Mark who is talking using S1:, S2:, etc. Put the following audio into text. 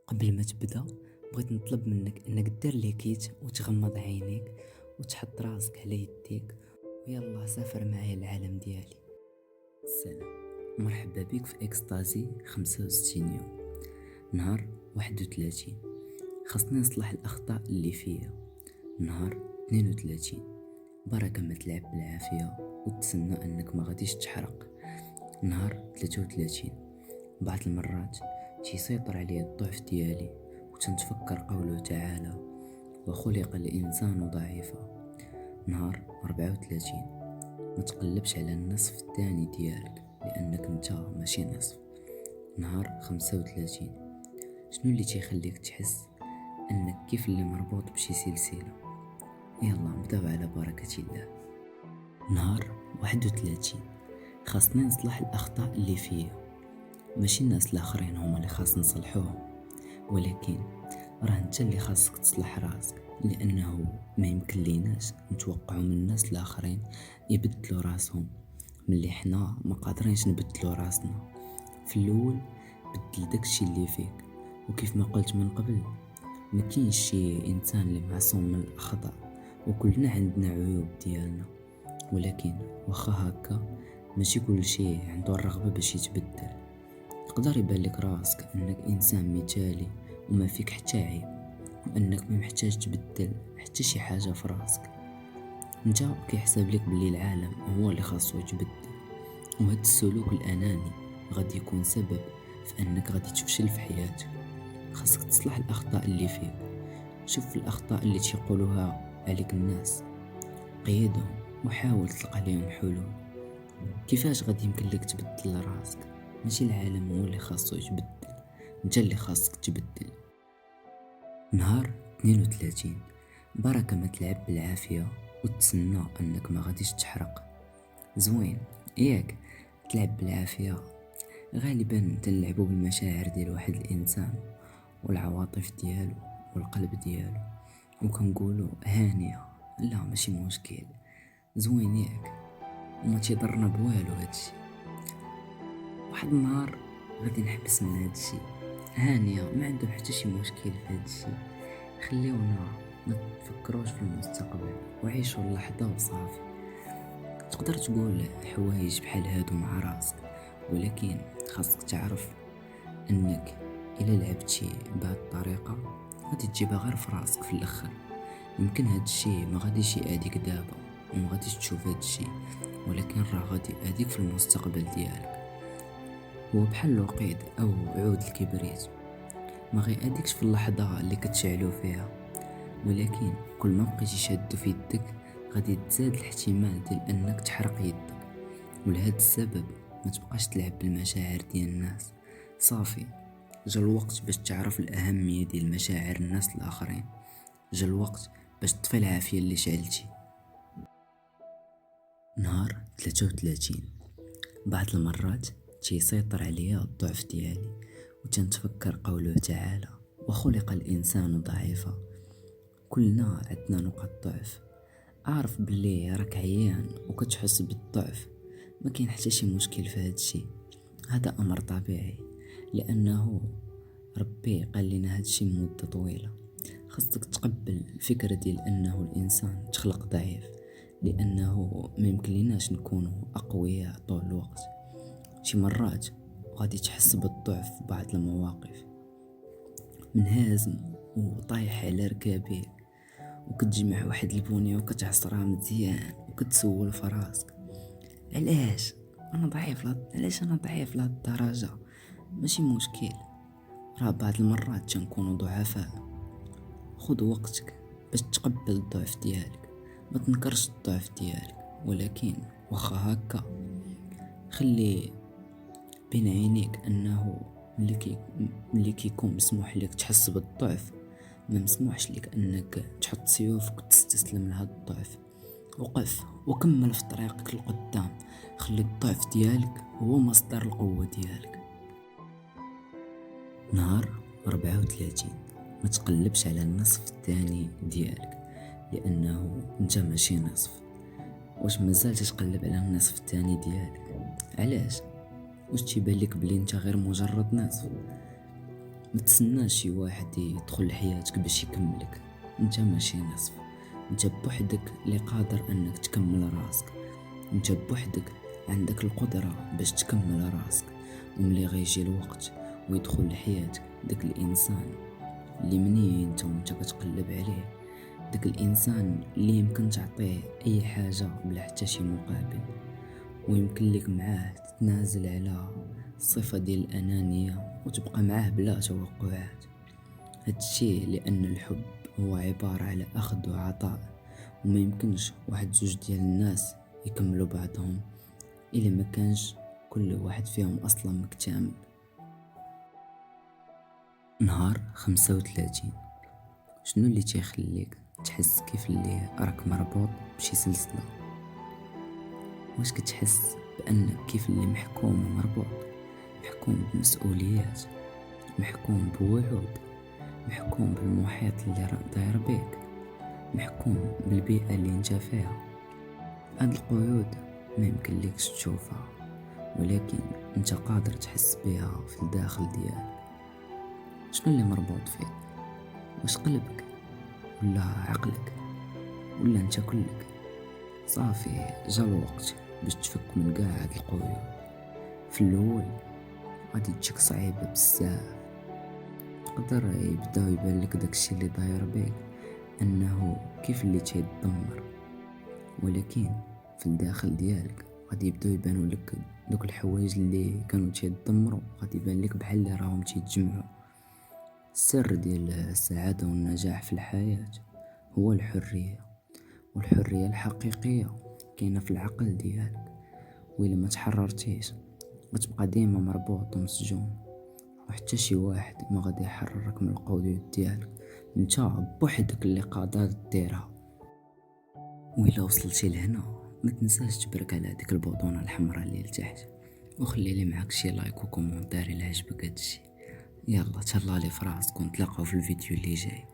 S1: قبل ما تبدا بغيت نطلب منك انك دير ليكيت وتغمض عينيك وتحط راسك على يديك ويلا سافر معايا العالم ديالي. السلام، مرحبا بك في اكستازي 65 يوم. نهار 31 خاصني نصلح الاخطاء اللي فيا. نهار 32 بركة ما تلعب بالعافية وتسنى انك ما غاديش تحرق. نهار 33 بعض المرات تيسيطر عليا الضعف ديالي وتنتفكر قوله تعالى وخلق الإنسان ضعيفا. نهار 34 ما تقلبش على النصف الثاني ديالك لأنك انت ماشي نصف. نهار 35 شنو اللي تيخليك تحس أنك كيف اللي مربوط بشي سلسلة؟ يلا نبداو على بركة الله. نهار 31 خاصني نصلح الأخطاء اللي فيا، ماشي الناس الاخرين هما اللي خاص نصلحوهم، ولكن راه انت اللي خاصك تصلح راسك، لانه ما يمكن ليناش نتوقعوا من الناس الاخرين يبدلوا راسهم ملي حنا ما قادرينش نبدلوا راسنا. في الاول بدل داكشي اللي فيك، وكيف ما قلت من قبل ما كاينش شي انسان اللي معصوم من الاخطاء، وكلنا عندنا عيوب ديالنا، ولكن واخا هكا ماشي كل شيء عنده الرغبه باش يتبدل. يقدر يبان لك راسك انك انسان مثالي وما فيك حتى عيب، وانك ما محتاج تبدل حتى شي حاجه في راسك. انت كيحسب لك بلي العالم هو اللي خاصو يتبدل، وهذا السلوك الاناني غادي يكون سبب في انك غادي تفشل في حياتك. خاصك تصلح الاخطاء اللي فيك. شوف الاخطاء اللي تيقولوها عليك الناس، قيدهم وحاول تلقى لهم حلول. كيفاش غادي يمكن لك تبدل راسك؟ ماشي العالم هو اللي خاصو يتبدل، انت اللي خاصك تبدل. نهار 32 بركة ما تلعب بالعافية وتسنى انك ما غاديش تحرق. زوين ياك تلعب بالعافية، غالبا تنلعبو بالمشاعر ديال واحد الانسان والعواطف ديالو والقلب ديالو، وكنقولو هانية، لا ماشي مشكل، زوين ياك وما تيضرنا بوالو هادشي. واحد النهار غادي نحبس من هادشي، هانية ما عندهم حتى شي مشكل في هادشي، خليونا ما تفكروش في المستقبل وعيشوا اللحظة وصافي. تقدر تقول حوايج بحال هادو مع راسك، ولكن خاصك تعرف انك الا لعبتي بهاد الطريقة غادي تجيبها غير في راسك في الاخر. يمكن هاد الشي ما غاديش يأذيك دابا وما غاديش تشوف هاد الشي، ولكن راه غادي يأذيك في المستقبل ديالك. هو بحال الوقيد او عود الكبريت، ما غيأذيكش في اللحظة اللي كتشعلو فيها، ولكن كل ما بقيتي شادو في يدك غادي تزاد الاحتمال ديال انك تحرق يدك. ولهذا السبب ما تبقاش تلعب بالمشاعر ديال الناس. صافي، جا الوقت باش تعرف الاهمية ديال مشاعر الناس الاخرين، جا الوقت باش تطفي العافية اللي شعلتي. نهار 33 بعض المرات تيسيطر عليا الضعف ديالي وتنتفكر قوله تعالى وخلق الانسان ضعيفا. كلنا عندنا نقاط ضعف، اعرف باللي راك عيان وكتحس بالضعف، ما كاين حتى شي مشكل في هذا الشيء، هذا امر طبيعي لانه ربي قال لنا هذا الشيء مدة طويلة. خاصك تقبل الفكرة ديال انه الانسان تخلق ضعيف، لانه ما يمكن ليناش نكونوا اقوياء طول الوقت. شي مرات غادي تحس بالضعف في بعض المواقف، منهزم وطايح على ركابيك وكتجمع واحد البنية وكتعصرها مزيان وكتسول في راسك علاش انا ضعيف علاش انا ضعيف لهاد الدرجة؟ ماشي مشكل، راه بعض المرات تنكونوا ضعفاء. خذ وقتك باش تقبل الضعف ديالك، ما تنكرش الضعف ديالك، ولكن واخا هكا خلي بين عينيك انه ملي كيكون مسموح لك تحس بالضعف، ما مسموحش لك انك تحط سيوفك وتستسلم لهذا الضعف. وقف وكمل في طريقك لقدام، خلي الضعف ديالك هو مصدر القوة ديالك. نهار 34 ما تقلبش على النصف الثاني ديالك لانه انت ماشي نصف. واش مازال تتقلب على النصف الثاني ديالك؟ علاش؟ واش تيبان لك بلي انت غير مجرد نصف؟ ما تسناش شي واحد يدخل لحياتك باش يكملك، انت ماشي نصف. انت بوحدك اللي قادر انك تكمل راسك، انت بوحدك عندك القدرة باش تكمل راسك. وملي غيجي الوقت ويدخل لحياتك داك الانسان اللي مني انت وانت كتقلب عليه، داك الانسان اللي يمكن تعطيه اي حاجة بلا حتى شي مقابل، ويمكن لك معاه تتنازل على الصفة ديال الأنانية وتبقى معاه بلا توقعات. هادشي لأن الحب هو عبارة على أخذ وعطاء، وما يمكنش واحد زوج ديال الناس يكملوا بعضهم إلا ما كانش كل واحد فيهم أصلا مكتمل. نهار 35. شنو اللي تيخليك تحس كيف اللي راك مربوط بشي سلسلة؟ واش كتحس بأنك كيف اللي محكوم ومربوط، محكوم بمسؤوليات، محكوم بوعود، محكوم بالمحيط اللي داير بيك، محكوم بالبيئة اللي انت فيها؟ هاد القيود ما يمكن ليكش تشوفها، ولكن انت قادر تحس بها في الداخل ديالك. شنو اللي مربوط فيك؟ واش قلبك ولا عقلك ولا انت كلك؟ صافي جا الوقت باش تفك من قاع هاد القيود. في الاول غادي تجيك صعيبة بزاف، تقدر يبداو يبان لك داكشي اللي داير بيك انه كيف اللي تيدمر، ولكن في الداخل ديالك غادي يبداو يبانوا لك دوك الحوايج اللي كانوا تيدمروا، غادي يبان لك بحال اللي راهم تيتجمعوا. السر ديال السعادة والنجاح في الحياة هو الحرية، والحرية الحقيقية كاينة في العقل ديالك. وإلا ما تحررتيش غتبقى ديما مربوط ومسجون، وحتى شي واحد ما غادي يحررك من القيود ديالك. انت بوحدك اللي قادر ديرها. وإلا وصلتي لهنا ما تنساش تبرك على هذيك البوطونه الحمراء اللي لتحت، وخلي لي معاك شي لايك وكومونتير الى عجبك هادشي. يلا تهلا لي فراسك، ونتلاقاو في الفيديو اللي جاي.